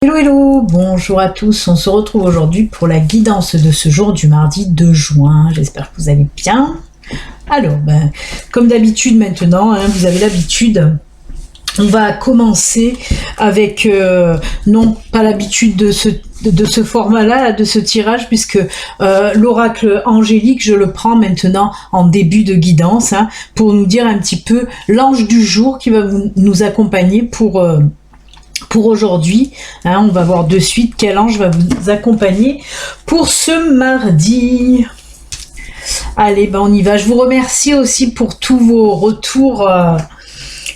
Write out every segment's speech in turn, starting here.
Hello hello, bonjour à tous, on se retrouve aujourd'hui pour la guidance de ce jour du mardi 2 juin, j'espère que vous allez bien. Alors, comme d'habitude maintenant, vous avez l'habitude, on va commencer avec, non pas l'habitude de ce format-là, de ce tirage, puisque l'oracle angélique, je le prends maintenant en début de guidance, pour nous dire un petit peu l'ange du jour qui va nous accompagner pour aujourd'hui. On va voir de suite quel ange va vous accompagner pour ce mardi. Allez, on y va. Je vous remercie aussi pour tous vos retours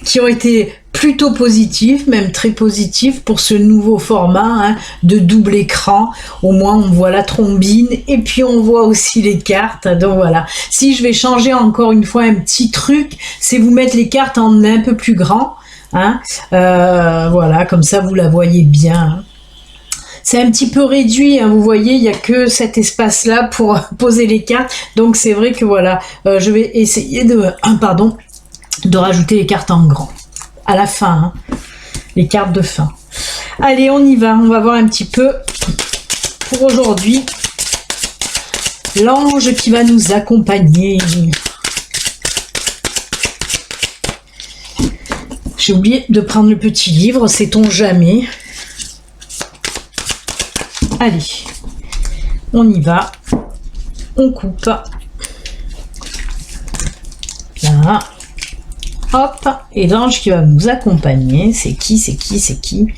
qui ont été plutôt positifs, même très positifs pour ce nouveau format de double écran. Au moins on voit la trombine et puis on voit aussi les cartes. Donc voilà, si je vais changer encore une fois un petit truc, c'est vous mettre les cartes en un peu plus grand. Voilà, comme ça vous la voyez bien. C'est un petit peu réduit, vous voyez, il n'y a que cet espace-là pour poser les cartes. Donc c'est vrai que voilà, je vais essayer de rajouter les cartes en grand. À la fin, les cartes de fin. Allez, on y va, on va voir un petit peu pour aujourd'hui l'ange qui va nous accompagner. J'ai oublié de prendre le petit livre, sait-on jamais. Allez, on y va. On coupe. Là. Hop. Et l'ange qui va nous accompagner, c'est qui, c'est qui, c'est qui?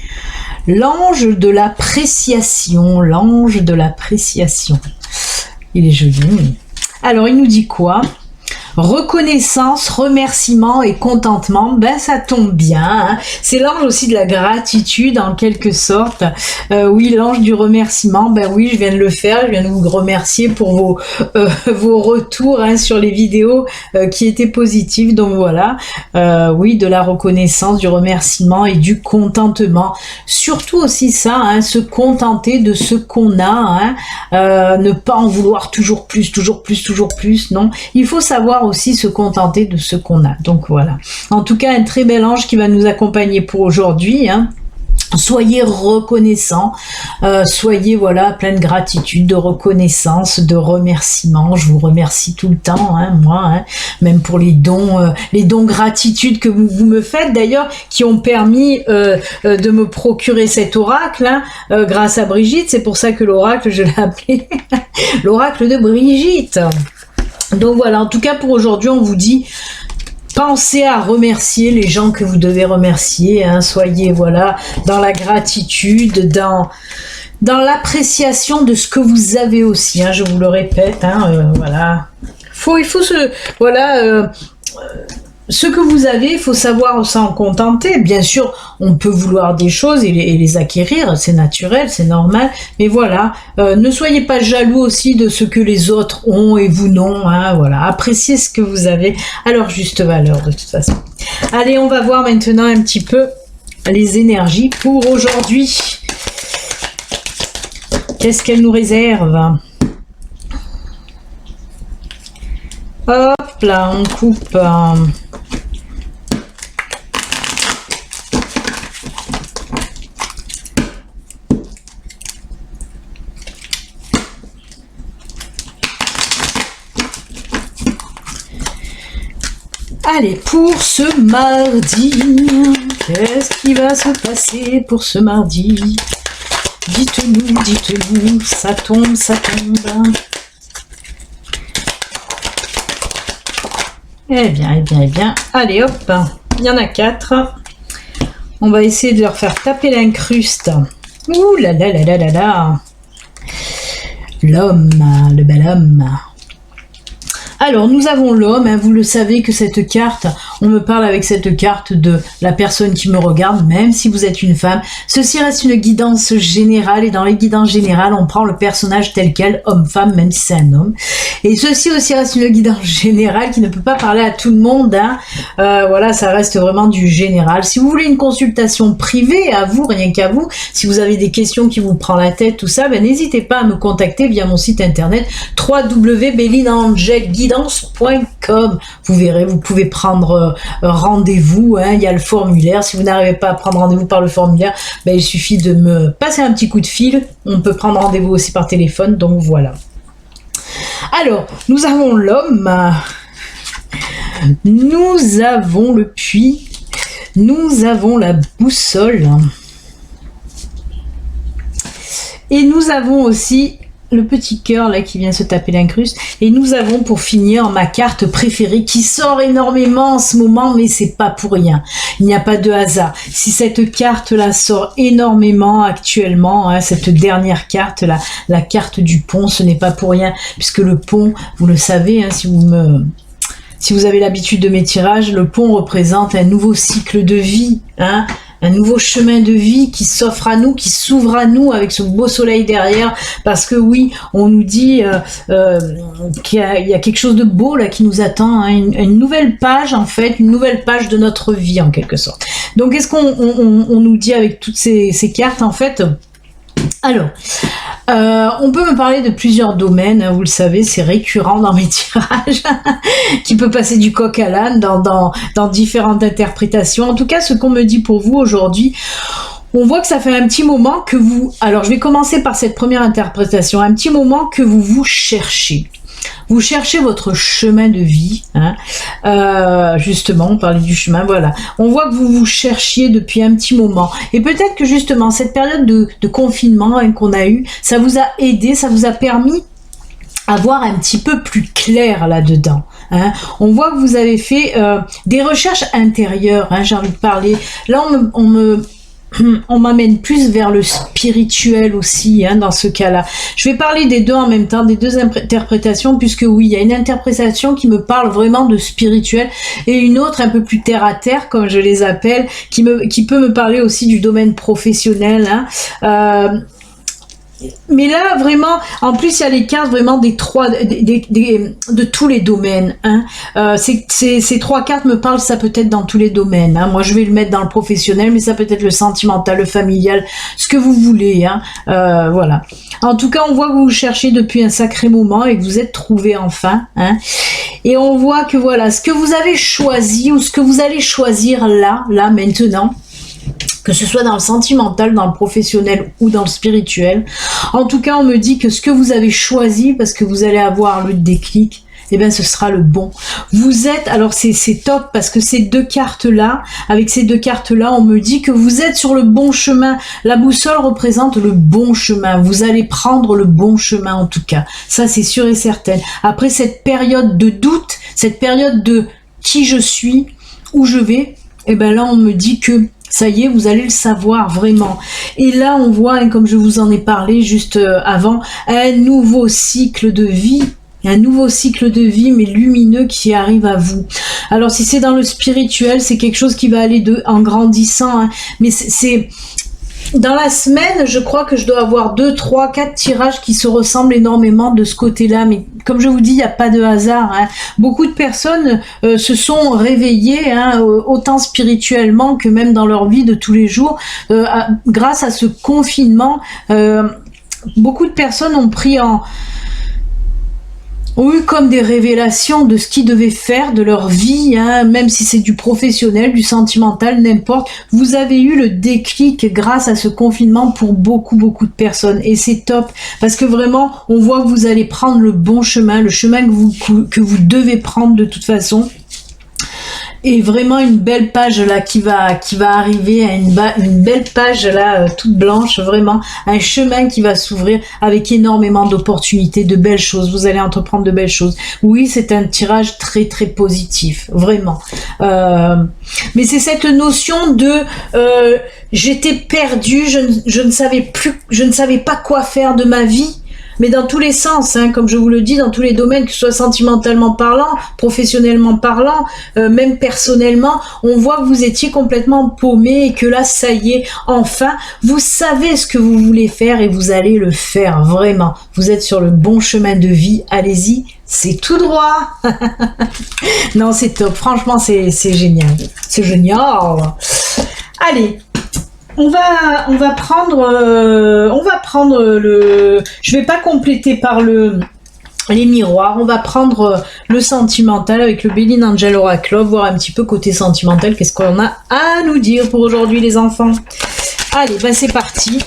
L'ange de l'appréciation. L'ange de l'appréciation. Il est joli. Alors, il nous dit quoi? Reconnaissance, remerciement et contentement, ça tombe bien. C'est l'ange aussi de la gratitude en quelque sorte. Oui, l'ange du remerciement, oui, je viens de le faire. Je viens de vous remercier pour vos retours sur les vidéos qui étaient positives. Donc voilà, oui, de la reconnaissance, du remerciement et du contentement. Surtout aussi ça, se contenter de ce qu'on a. Ne pas en vouloir toujours plus, toujours plus, toujours plus. Non, il faut savoir aussi se contenter de ce qu'on a. Donc voilà. En tout cas, un très bel ange qui va nous accompagner pour aujourd'hui. Soyez reconnaissants, soyez voilà plein de gratitude, de reconnaissance, de remerciement. Je vous remercie tout le temps, moi, même pour les dons gratitude que vous me faites d'ailleurs, qui ont permis de me procurer cet oracle, grâce à Brigitte. C'est pour ça que l'oracle, je l'ai appelé l'oracle de Brigitte. Donc voilà, en tout cas pour aujourd'hui, on vous dit, pensez à remercier les gens que vous devez remercier, soyez voilà dans la gratitude, dans l'appréciation de ce que vous avez aussi, je vous le répète, voilà. Il faut ce que vous avez, il faut savoir s'en contenter. Bien sûr, on peut vouloir des choses et les acquérir, c'est naturel, c'est normal. Mais voilà, ne soyez pas jaloux aussi de ce que les autres ont et vous non. Voilà, appréciez ce que vous avez à leur juste valeur de toute façon. Allez, on va voir maintenant un petit peu les énergies pour aujourd'hui. Qu'est-ce qu'elle nous réserve? Hop là, on coupe. Allez, pour ce mardi, qu'est-ce qui va se passer pour ce mardi? Dites-nous, ça tombe, ça tombe. Eh bien, allez hop, il y en a 4. On va essayer de leur faire taper l'incruste. Ouh là là là là là là. L'homme, le bel homme. Alors, nous avons l'homme, vous le savez que cette carte, on me parle avec cette carte de la personne qui me regarde, même si vous êtes une femme. Ceci reste une guidance générale, et dans les guidances générales, on prend le personnage tel quel, homme-femme, même si c'est un homme. Et ceci aussi reste une guidance générale qui ne peut pas parler à tout le monde. Voilà, ça reste vraiment du général. Si vous voulez une consultation privée, à vous, rien qu'à vous, si vous avez des questions qui vous prennent la tête, tout ça, n'hésitez pas à me contacter via mon site internet www.bellineangelguidance.com. l'horoscope, vous verrez, vous pouvez prendre rendez-vous, hein, il y a le formulaire. Si vous n'arrivez pas à prendre rendez-vous par le formulaire, ben, il suffit de me passer un petit coup de fil. On peut prendre rendez-vous aussi par téléphone, donc voilà. Alors, nous avons l'homme, nous avons le puits, nous avons la boussole, et nous avons aussi le petit cœur là qui vient se taper l'incruste, et nous avons pour finir ma carte préférée qui sort énormément en ce moment, mais c'est pas pour rien, il n'y a pas de hasard. Si cette carte là sort énormément actuellement, hein, cette dernière carte là, la carte du pont, ce n'est pas pour rien, puisque le pont, vous le savez, hein, si vous avez l'habitude de mes tirages, le pont représente un nouveau cycle de vie, hein, un nouveau chemin de vie qui s'offre à nous, qui s'ouvre à nous avec ce beau soleil derrière, parce que oui, on nous dit qu'il y a quelque chose de beau là qui nous attend, hein, une nouvelle page en fait, une nouvelle page de notre vie en quelque sorte. Donc qu'est-ce qu'on nous dit avec toutes ces cartes en fait? Alors, on peut me parler de plusieurs domaines, hein, vous le savez, c'est récurrent dans mes tirages, qui peut passer du coq à l'âne dans différentes interprétations. En tout cas, ce qu'on me dit pour vous aujourd'hui, on voit que ça fait un petit moment que vous... Alors, je vais commencer par cette première interprétation. Un petit moment que vous cherchez. Vous cherchez votre chemin de vie, hein. Justement, on parlait du chemin, voilà. On voit que vous cherchiez depuis un petit moment. Et peut-être que justement, cette période de confinement, hein, qu'on a eu, ça vous a aidé, ça vous a permis à voir un petit peu plus clair là-dedans. Hein. On voit que vous avez fait des recherches intérieures, hein, j'ai envie de parler. Là, on m'amène plus vers le spirituel aussi, hein, dans ce cas-là. Je vais parler des deux en même temps, des deux interprétations, puisque oui, il y a une interprétation qui me parle vraiment de spirituel et une autre un peu plus terre à terre, comme je les appelle, qui peut me parler aussi du domaine professionnel, hein. Mais là, vraiment, en plus, il y a les cartes vraiment de tous les domaines. Hein. Ces trois cartes me parlent, ça peut être dans tous les domaines. Hein. Moi, je vais le mettre dans le professionnel, mais ça peut être le sentimental, le familial, ce que vous voulez. Hein. Voilà. En tout cas, on voit que vous cherchez depuis un sacré moment et que vous êtes trouvé enfin. Hein. Et on voit que voilà, ce que vous avez choisi ou ce que vous allez choisir là, maintenant, que ce soit dans le sentimental, dans le professionnel ou dans le spirituel. En tout cas, on me dit que ce que vous avez choisi, parce que vous allez avoir le déclic, eh bien, ce sera le bon. Vous êtes, alors c'est top, parce que ces deux cartes-là, avec ces deux cartes-là, on me dit que vous êtes sur le bon chemin. La boussole représente le bon chemin. Vous allez prendre le bon chemin, en tout cas. Ça, c'est sûr et certain. Après cette période de doute, cette période de qui je suis, où je vais, eh bien là, on me dit que ça y est, vous allez le savoir vraiment. Et là, on voit, hein, comme je vous en ai parlé juste avant, un nouveau cycle de vie. Un nouveau cycle de vie, mais lumineux, qui arrive à vous. Alors, si c'est dans le spirituel, c'est quelque chose qui va aller en grandissant. Hein, mais c'est... Dans la semaine, je crois que je dois avoir 2, 3, 4 tirages qui se ressemblent énormément de ce côté-là. Mais comme je vous dis, il n'y a pas de hasard. Hein. Beaucoup de personnes se sont réveillées, hein, autant spirituellement que même dans leur vie de tous les jours. Grâce à ce confinement, beaucoup de personnes ont eu comme des révélations de ce qu'ils devaient faire de leur vie, hein, même si c'est du professionnel, du sentimental, n'importe. Vous avez eu le déclic grâce à ce confinement pour beaucoup de personnes. Et c'est top, parce que vraiment, on voit que vous allez prendre le bon chemin, le chemin que vous devez prendre de toute façon. Et vraiment une belle page là qui va arriver, une belle page là toute blanche, vraiment un chemin qui va s'ouvrir avec énormément d'opportunités, de belles choses. Vous allez entreprendre de belles choses. Oui, c'est un tirage très positif, vraiment. Mais c'est cette notion de j'étais perdue, je ne savais pas quoi faire de ma vie. Mais dans tous les sens, hein, comme je vous le dis, dans tous les domaines, que ce soit sentimentalement parlant, professionnellement parlant, même personnellement, on voit que vous étiez complètement paumé et que là, ça y est, enfin, vous savez ce que vous voulez faire et vous allez le faire, vraiment. Vous êtes sur le bon chemin de vie, allez-y, c'est tout droit. Non, c'est top, franchement, c'est génial. C'est génial. Allez. On va prendre le. Je vais pas compléter par le les miroirs. On va prendre le sentimental avec le Béline Angel Oracle, voir un petit peu côté sentimental, qu'est-ce qu'on a à nous dire pour aujourd'hui les enfants. Allez, ben c'est parti.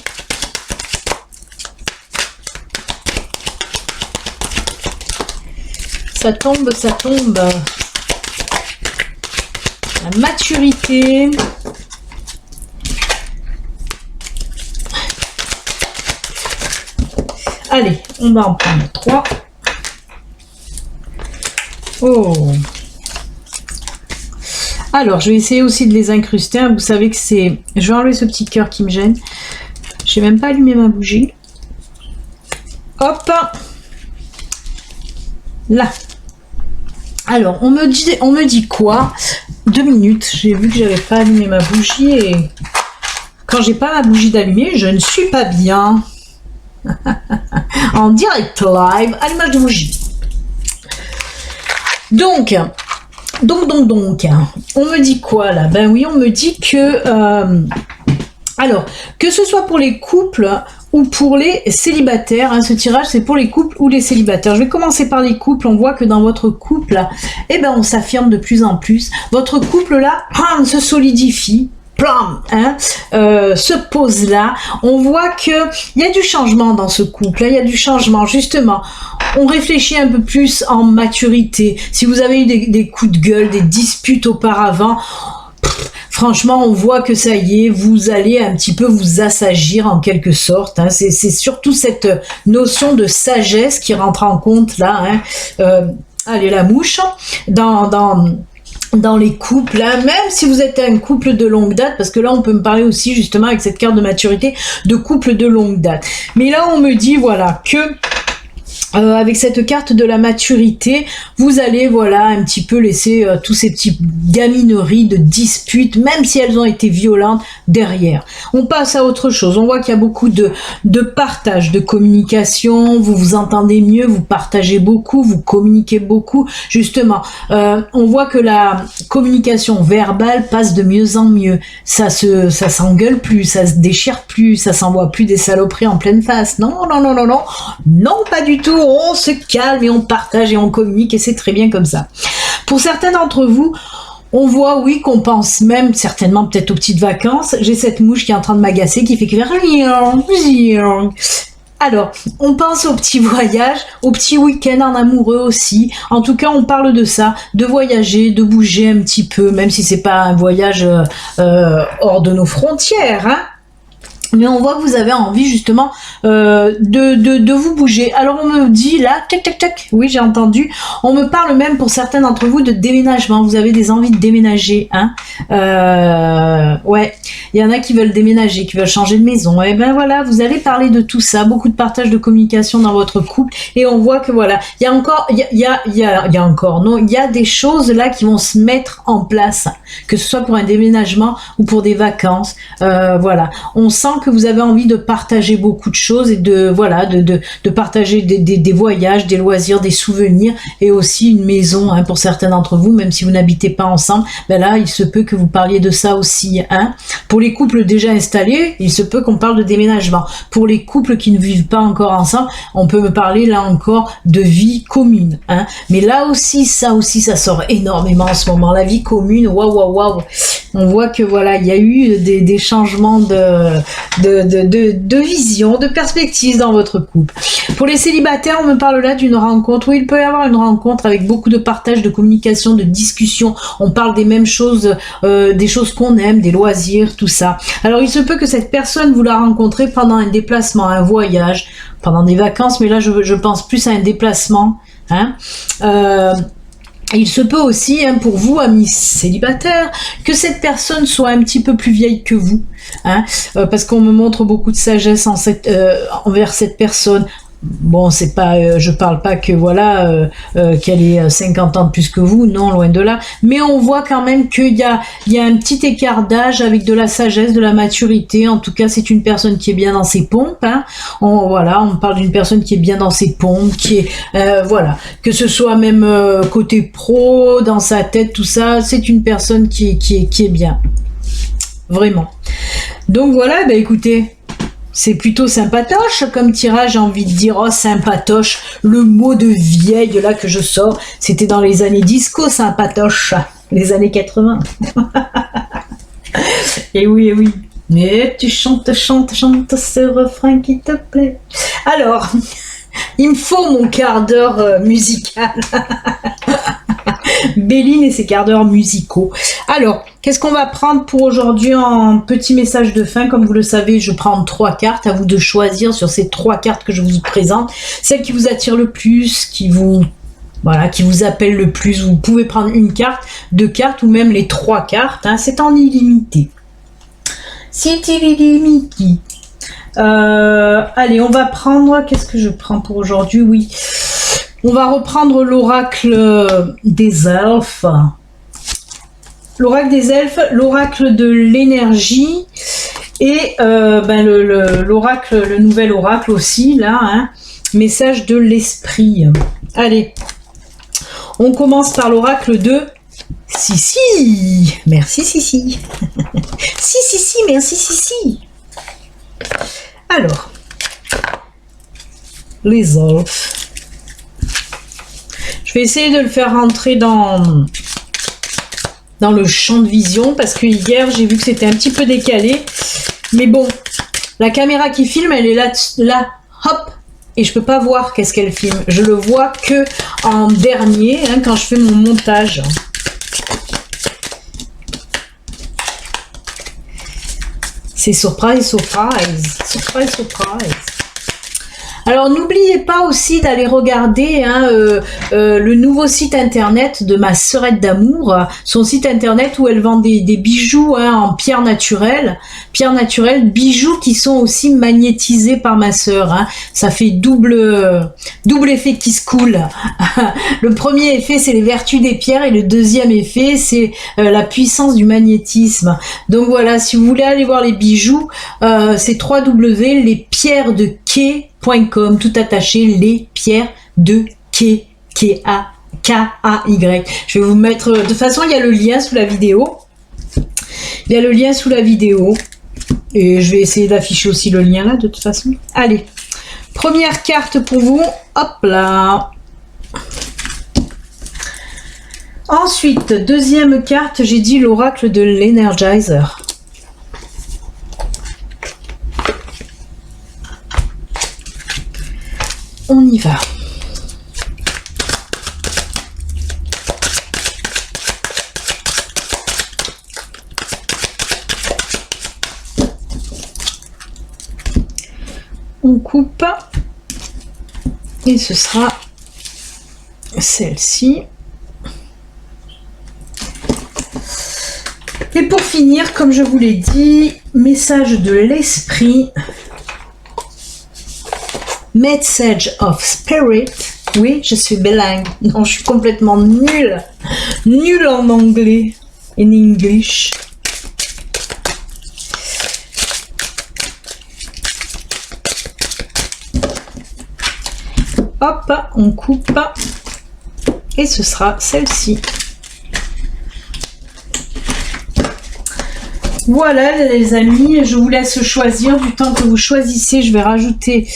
Ça tombe, ça tombe. La maturité. Allez, on va en prendre 3. Oh. Alors, je vais essayer aussi de les incruster. Vous savez que c'est... Je vais enlever ce petit cœur qui me gêne. Je n'ai même pas allumé ma bougie. Hop. Là. Alors, on me dit quoi? 2 minutes. J'ai vu que j'avais pas allumé ma bougie et quand j'ai pas ma bougie d'allumer, je ne suis pas bien. En direct live, allumage de bougie. Donc, on me dit quoi là? Ben oui, on me dit que, alors, que ce soit pour les couples ou pour les célibataires, hein, ce tirage c'est pour les couples ou les célibataires. Je vais commencer par les couples. On voit que dans votre couple, eh ben, on s'affirme de plus en plus. Votre couple là, se solidifie. Hein, se pose là, on voit que il y a du changement dans ce couple, il y a du changement justement, on réfléchit un peu plus en maturité. Si vous avez eu des coups de gueule, des disputes auparavant, franchement on voit que ça y est, vous allez un petit peu vous assagir en quelque sorte, hein. C'est surtout cette notion de sagesse qui rentre en compte là, hein. Allez la mouche, dans les couples, hein, même si vous êtes un couple de longue date, parce que là on peut me parler aussi justement avec cette carte de maturité de couple de longue date. Mais là on me dit voilà que avec cette carte de la maturité, vous allez voilà un petit peu laisser tous ces petits gamineries de disputes, même si elles ont été violentes derrière. On passe à autre chose. On voit qu'il y a beaucoup de partage, de communication. Vous vous entendez mieux, vous partagez beaucoup, vous communiquez beaucoup. Justement, on voit que la communication verbale passe de mieux en mieux. Ça s'engueule plus, ça se déchire plus, ça s'envoie plus des saloperies en pleine face. Non, non, non, non, non, non, pas du tout. On se calme et on partage et on communique et c'est très bien comme ça. Pour certains d'entre vous, on voit, oui, qu'on pense même certainement peut-être aux petites vacances. J'ai cette mouche qui est en train de m'agacer, qui fait que... Alors, on pense aux petits voyages, aux petits week-ends en amoureux aussi. En tout cas, on parle de ça, de voyager, de bouger un petit peu, même si c'est pas un voyage hors de nos frontières, hein. Mais on voit que vous avez envie justement de vous bouger. Alors on me dit là, tac tac tac, oui j'ai entendu, on me parle même pour certains d'entre vous de déménagement. Vous avez des envies de déménager, hein. Ouais, il y en a qui veulent déménager, qui veulent changer de maison. Et ben voilà, vous allez parler de tout ça, beaucoup de partage de communication dans votre couple. Et on voit que voilà, il y a encore, il y a des choses là qui vont se mettre en place, que ce soit pour un déménagement ou pour des vacances. Voilà, on sent que vous avez envie de partager beaucoup de choses et de voilà de partager des voyages, des loisirs, des souvenirs et aussi une maison, hein, pour certains d'entre vous, même si vous n'habitez pas ensemble. Ben là, il se peut que vous parliez de ça aussi, hein. Pour les couples déjà installés, il se peut qu'on parle de déménagement. Pour les couples qui ne vivent pas encore ensemble, on peut me parler là encore de vie commune, hein. Mais là aussi, ça sort énormément en ce moment. La vie commune, waouh waouh waouh. On voit que voilà, il y a eu des changements de vision, de perspective dans votre couple. Pour les célibataires, on me parle là d'une rencontre où il peut y avoir une rencontre avec beaucoup de partage, de communication, de discussion. On parle des mêmes choses, des choses qu'on aime, des loisirs, tout ça. Alors il se peut que cette personne vous la rencontrez pendant un déplacement, un voyage, pendant des vacances, mais là je pense plus à un déplacement, hein. Il se peut aussi, hein, pour vous, amis célibataires, que cette personne soit un petit peu plus vieille que vous, hein, parce qu'on me montre beaucoup de sagesse envers cette personne. Bon, c'est pas, je parle pas que voilà qu'elle est 50 ans de plus que vous, non, loin de là. Mais on voit quand même qu'il y a un petit écart d'âge avec de la sagesse, de la maturité. En tout cas, c'est une personne qui est bien dans ses pompes, hein. On parle d'une personne qui est bien dans ses pompes, qui est voilà, que ce soit même côté pro, dans sa tête, tout ça, c'est une personne qui est bien, vraiment. Donc voilà, bah écoutez. c'est plutôt sympatoche comme tirage, j'ai envie de dire. Oh, sympatoche, le mot de vieille là que je sors, c'était dans les années disco, sympatoche, les années 80. Et oui, et oui. Mais tu chantes, chantes, chantes ce refrain qui te plaît. Alors, il me faut mon quart d'heure musical. Béline et ses quarts d'heure musicaux. Alors, qu'est-ce qu'on va prendre pour aujourd'hui en petit message de fin? Comme vous le savez, je prends 3 cartes. À vous de choisir sur ces 3 cartes que je vous présente, celle qui vous attire le plus, qui vous appelle le plus. Vous pouvez prendre une carte, 2 cartes ou même les 3 cartes. Hein. C'est en illimité. C'est illimité. Allez, on va prendre... Qu'est-ce que je prends pour aujourd'hui? Oui. On va reprendre l'oracle des elfes. L'oracle des elfes, l'oracle de l'énergie et l'oracle, le nouvel oracle aussi, là, hein, message de l'esprit. Allez, on commence par l'oracle de Sissi. Merci Sissi. Si, merci Sissi. Alors, les elfes. Je vais essayer de le faire rentrer dans le champ de vision parce que hier j'ai vu que c'était un petit peu décalé. Mais bon, la caméra qui filme, elle est là, hop, et je peux pas voir qu'est-ce qu'elle filme. Je le vois que en dernier, hein, quand je fais mon montage. C'est surprise. Alors n'oubliez pas aussi d'aller regarder le nouveau site internet de ma sœurette d'amour, son site internet où elle vend des bijoux en pierre naturelle, bijoux qui sont aussi magnétisés par ma sœur. Hein. Ça fait double effet qui se coule. Le premier effet c'est les vertus des pierres et le deuxième effet c'est la puissance du magnétisme. Donc voilà, si vous voulez aller voir les bijoux, c'est www.lespierresdekay.com, tout attaché, les pierres de Kay, K-A-Y. Je vais vous mettre, de toute façon il y a le lien sous la vidéo. Et je vais essayer d'afficher aussi le lien là de toute façon. Allez, première carte pour vous, hop là. Ensuite, deuxième carte, j'ai dit l'oracle de l'Energizer. On y va. On coupe et ce sera celle-ci. Et pour finir, comme je vous l'ai dit, message de l'esprit. Message of Spirit. Oui, je suis bilingue. Non, je suis complètement nulle. Nulle en anglais. In English. Hop, on coupe. Et ce sera celle-ci. Voilà les amis, je vous laisse choisir. Du temps que vous choisissez, je vais rajouter,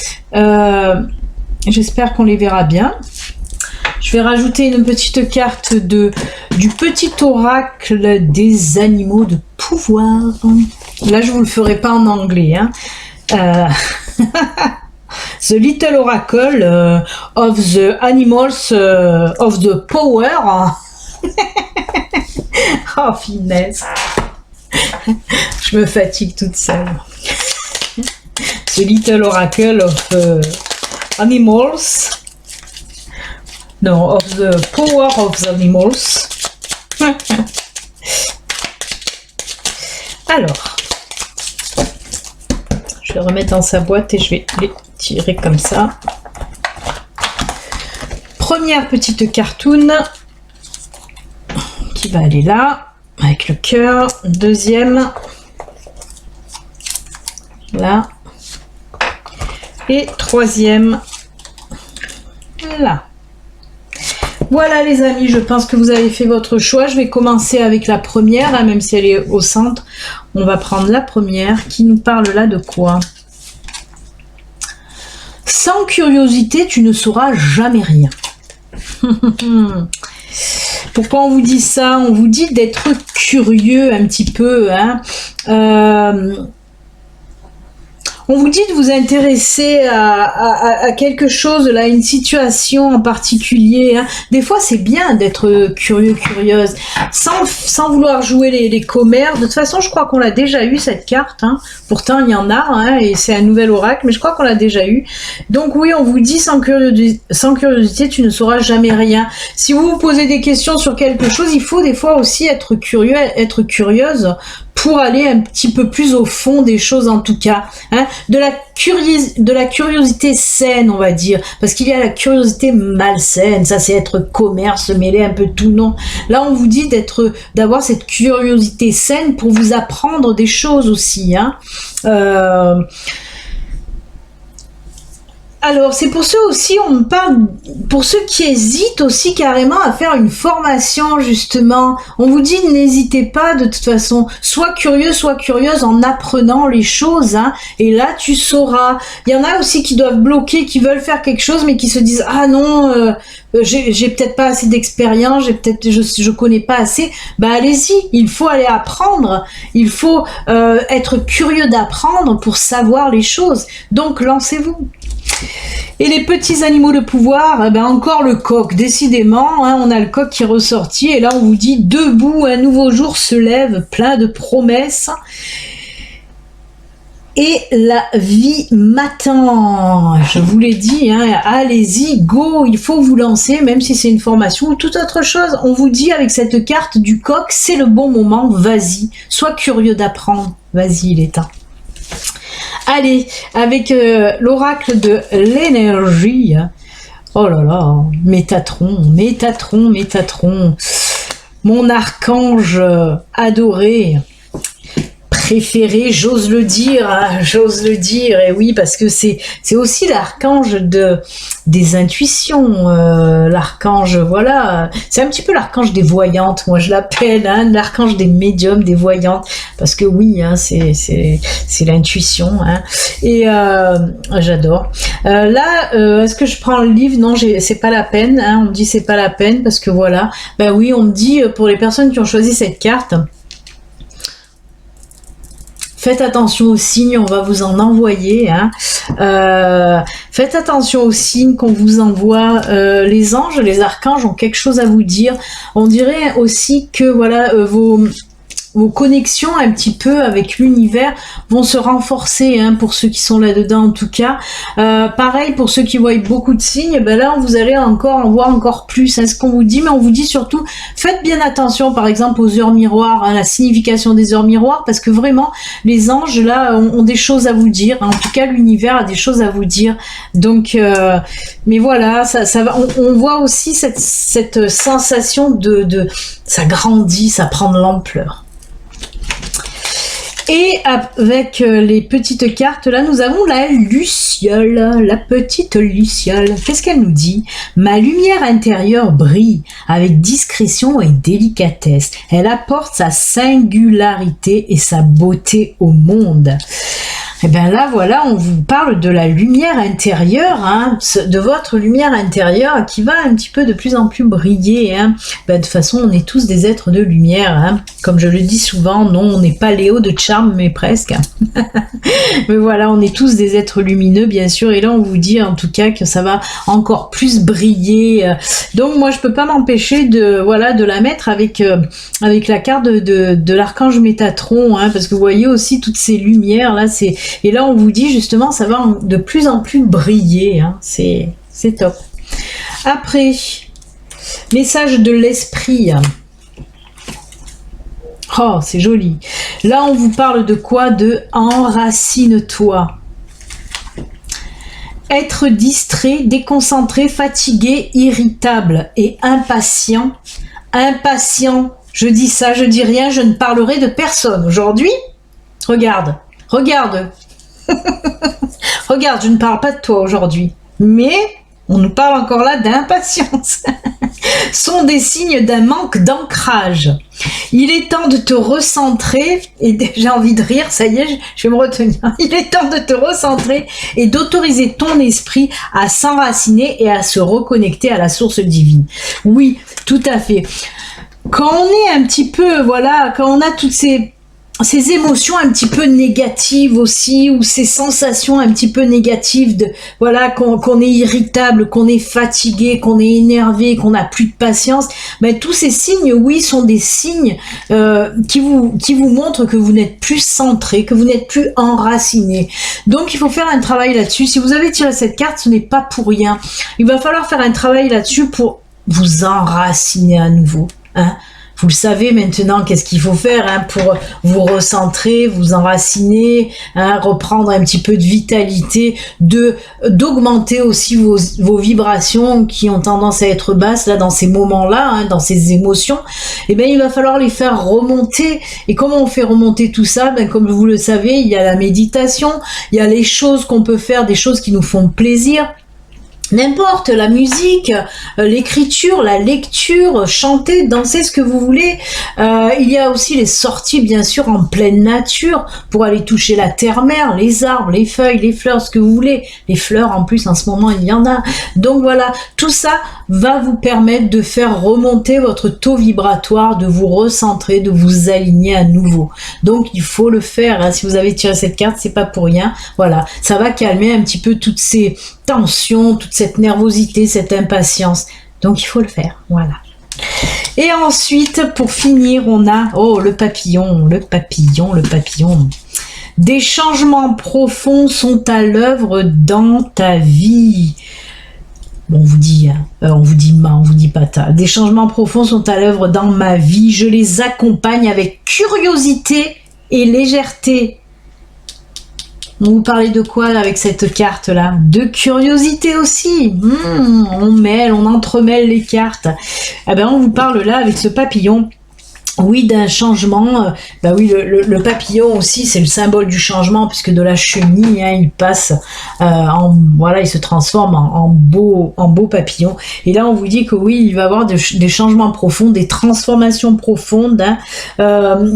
j'espère qu'on les verra bien. Je vais rajouter une petite carte du petit oracle des animaux de pouvoir. Là, je vous le ferai pas en anglais. Hein. The Little Oracle of the Animals of the Power. Oh, finesse. Je me fatigue toute seule. The Little Oracle of Animals. Non, of the Power of the Animals. Alors, je vais remettre dans sa boîte et je vais les tirer comme ça. Première petite cartoon qui va aller là. Avec le cœur, deuxième, là, et troisième, là. Voilà les amis, je pense que vous avez fait votre choix. Je vais commencer avec la première, hein, même si elle est au centre. On va prendre la première qui nous parle là de quoi? Sans curiosité, tu ne sauras jamais rien. Pourquoi on vous dit ça? On vous dit d'être curieux un petit peu, hein. On vous dit de vous intéresser à quelque chose, là, une situation en particulier, hein. Des fois, c'est bien d'être curieux, curieuse, sans vouloir jouer les commères. De toute façon, je crois qu'on l'a déjà eu, cette carte, hein. Pourtant, il y en a, hein, et c'est un nouvel oracle, mais je crois qu'on l'a déjà eu. Donc oui, on vous dit sans curiosité, tu ne sauras jamais rien. Si vous vous posez des questions sur quelque chose, il faut des fois aussi être curieux, être curieuse, pour aller un petit peu plus au fond des choses, en tout cas, hein, de la curiosité saine, on va dire, parce qu'il y a la curiosité malsaine, ça c'est être commerce, mêler un peu tout, non. Là on vous dit d'avoir cette curiosité saine pour vous apprendre des choses aussi, hein. Alors, c'est pour ceux aussi, on parle, pour ceux qui hésitent aussi carrément à faire une formation, justement. On vous dit, n'hésitez pas, de toute façon, sois curieux, sois curieuse en apprenant les choses, hein, et là, tu sauras. Il y en a aussi qui doivent bloquer, qui veulent faire quelque chose, mais qui se disent, ah non, j'ai peut-être pas assez d'expérience, je connais pas assez. Bah, allez-y, il faut aller apprendre, il faut être curieux d'apprendre pour savoir les choses. Donc, lancez-vous. Et les petits animaux de pouvoir, eh ben encore le coq, décidément, hein, on a le coq qui est ressorti, et là on vous dit, debout, un nouveau jour se lève, plein de promesses, et la vie m'attend. Je vous l'ai dit, hein, allez-y, go, il faut vous lancer, même si c'est une formation ou toute autre chose. On vous dit avec cette carte du coq, c'est le bon moment, vas-y, sois curieux d'apprendre, vas-y, il est temps. Allez, avec l'oracle de l'énergie. Oh là là, Métatron, Métatron, Métatron. Mon archange adoré, préféré, j'ose le dire, hein, j'ose le dire. Et oui, parce que c'est aussi l'archange des intuitions, l'archange, voilà, c'est un petit peu l'archange des voyantes, moi je l'appelle, hein, l'archange des médiums, des voyantes, parce que oui, hein, c'est l'intuition, hein, et j'adore. Là, est-ce que je prends le livre? Non, c'est pas la peine, hein, on me dit c'est pas la peine, parce que voilà, ben oui, on me dit, pour les personnes qui ont choisi cette carte, faites attention aux signes, on va vous en envoyer, hein. Faites attention aux signes qu'on vous envoie. Les anges, les archanges ont quelque chose à vous dire. On dirait aussi que voilà, vos connexions un petit peu avec l'univers vont se renforcer, hein, pour ceux qui sont là-dedans en tout cas. Pareil pour ceux qui voient beaucoup de signes, ben là vous allez encore en voir encore plus, hein, ce qu'on vous dit, mais on vous dit surtout faites bien attention par exemple aux heures miroirs, à la signification des heures miroirs, parce que vraiment les anges là ont des choses à vous dire, hein, en tout cas l'univers a des choses à vous dire, donc mais voilà, ça va, on voit aussi cette sensation de ça grandit, ça prend de l'ampleur. Et avec les petites cartes, là, nous avons la Luciole, la petite Luciole. Qu'est-ce qu'elle nous dit? Ma lumière intérieure brille avec discrétion et délicatesse. Elle apporte sa singularité et sa beauté au monde. Et bien là, voilà, on vous parle de la lumière intérieure, hein, de votre lumière intérieure qui va un petit peu de plus en plus briller, hein. Ben, de toute façon, on est tous des êtres de lumière, hein. Comme je le dis souvent, non, on n'est pas Léo de charme, mais presque. Mais voilà, on est tous des êtres lumineux, bien sûr, et là, on vous dit en tout cas que ça va encore plus briller. Donc, moi, je peux pas m'empêcher de la mettre avec la carte de l'archange Métatron, hein, parce que vous voyez aussi toutes ces lumières, là, et là, on vous dit justement, ça va de plus en plus briller, hein. C'est top. Après, message de l'esprit. Oh, c'est joli. Là, on vous parle de quoi? De enracine-toi. Être distrait, déconcentré, fatigué, irritable et impatient. Impatient. Je dis ça, je dis rien, je ne parlerai de personne. Aujourd'hui, regarde. Regarde, je ne parle pas de toi aujourd'hui, mais on nous parle encore là d'impatience, sont des signes d'un manque d'ancrage. Il est temps de te recentrer, et j'ai envie de rire, ça y est, je vais me retenir. Il est temps de te recentrer et d'autoriser ton esprit à s'enraciner et à se reconnecter à la source divine. Oui, tout à fait. Quand on est un petit peu, voilà, quand on a toutes ces émotions un petit peu négatives aussi, ou ces sensations un petit peu négatives de, voilà, qu'on est irritable, qu'on est fatigué, qu'on est énervé, qu'on n'a plus de patience, ben, tous ces signes, oui, sont des signes qui vous montrent que vous n'êtes plus centré, que vous n'êtes plus enraciné. Donc, il faut faire un travail là-dessus. Si vous avez tiré cette carte, ce n'est pas pour rien. Il va falloir faire un travail là-dessus pour vous enraciner à nouveau, hein. Vous le savez maintenant, qu'est-ce qu'il faut faire, hein, pour vous recentrer, vous enraciner, hein, reprendre un petit peu de vitalité, d'augmenter aussi vos vibrations qui ont tendance à être basses là dans ces moments-là, hein, dans ces émotions. Et bien, il va falloir les faire remonter. Et comment on fait remonter tout ça? Ben, comme vous le savez, il y a la méditation, il y a les choses qu'on peut faire, des choses qui nous font plaisir. N'importe, la musique, l'écriture, la lecture, chanter, danser, ce que vous voulez. Il y a aussi les sorties, bien sûr, en pleine nature, pour aller toucher la terre-mère, les arbres, les feuilles, les fleurs, ce que vous voulez. Les fleurs, en plus, en ce moment, il y en a. Donc voilà, tout ça va vous permettre de faire remonter votre taux vibratoire, de vous recentrer, de vous aligner à nouveau. Donc il faut le faire, hein. Si vous avez tiré cette carte, c'est pas pour rien. Voilà, ça va calmer un petit peu toutes ces tension, toute cette nervosité, cette impatience. Donc il faut le faire, voilà. Et ensuite, pour finir, on a, oh, le papillon, le papillon, le papillon. Des changements profonds sont à l'œuvre dans ta vie. Bon, on vous dit pata. Des changements profonds sont à l'œuvre dans ma vie. Je les accompagne avec curiosité et légèreté. On vous parlait de quoi là, avec cette carte là? De curiosité aussi. On entremêle les cartes. Eh ben, on vous parle là avec ce papillon. Oui, d'un changement. Bah oui, le papillon aussi, c'est le symbole du changement, puisque de la chenille, hein, il passe voilà, il se transforme en beau papillon. Et là, on vous dit que oui, il va y avoir des changements profonds, des transformations profondes, hein,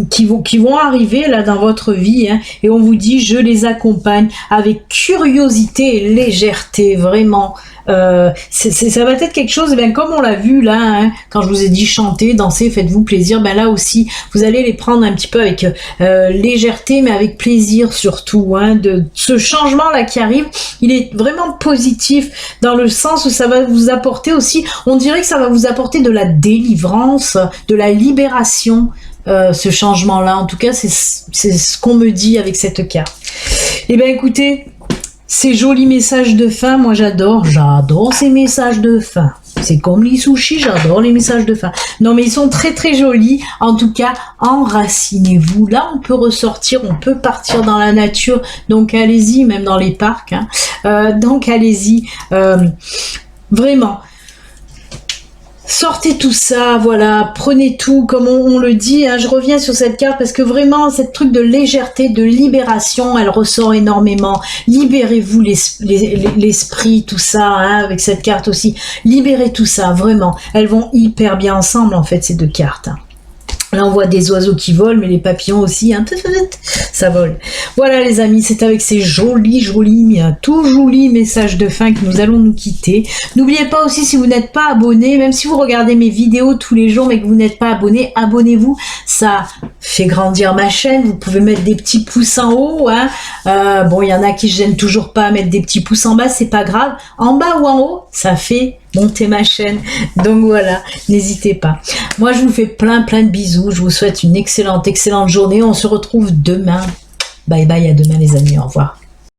qui vont arriver là dans votre vie, hein, et on vous dit, je les accompagne avec curiosité et légèreté, vraiment. Ça va être quelque chose, ben, comme on l'a vu là, hein, quand je vous ai dit chanter, danser, faites-vous plaisir, ben là aussi, vous allez les prendre un petit peu avec légèreté, mais avec plaisir surtout, hein, de ce changement là qui arrive. Il est vraiment positif dans le sens où ça va vous apporter aussi, on dirait que ça va vous apporter de la délivrance, de la libération, ce changement là. En tout cas, c'est ce qu'on me dit avec cette carte. Et ben écoutez, ces jolis messages de fin, moi j'adore ces messages de fin. C'est comme les sushis, j'adore les messages de fin. Non mais ils sont très très jolis. En tout cas, enracinez-vous. Là, on peut ressortir, on peut partir dans la nature. Donc allez-y, même dans les parcs, hein. Donc allez-y. Vraiment. Sortez tout ça, voilà, prenez tout, comme on le dit, hein, je reviens sur cette carte parce que vraiment, cette truc de légèreté, de libération, elle ressort énormément. Libérez-vous l'esprit, tout ça, hein, avec cette carte aussi. Libérez tout ça, vraiment. Elles vont hyper bien ensemble, en fait, ces deux cartes. Là, on voit des oiseaux qui volent, mais les papillons aussi, hein, ça vole. Voilà, les amis, c'est avec ces jolis, tout jolis messages de fin que nous allons nous quitter. N'oubliez pas aussi, si vous n'êtes pas abonné, même si vous regardez mes vidéos tous les jours, mais que vous n'êtes pas abonné, abonnez-vous. Ça fait grandir ma chaîne. Vous pouvez mettre des petits pouces en haut, hein. Bon, il y en a qui ne gênent toujours pas à mettre des petits pouces en bas, c'est pas grave. En bas ou en haut, ça fait monter ma chaîne. Donc voilà, n'hésitez pas. Moi, je vous fais plein de bisous. Je vous souhaite une excellente journée. On se retrouve demain. Bye bye, à demain les amis. Au revoir.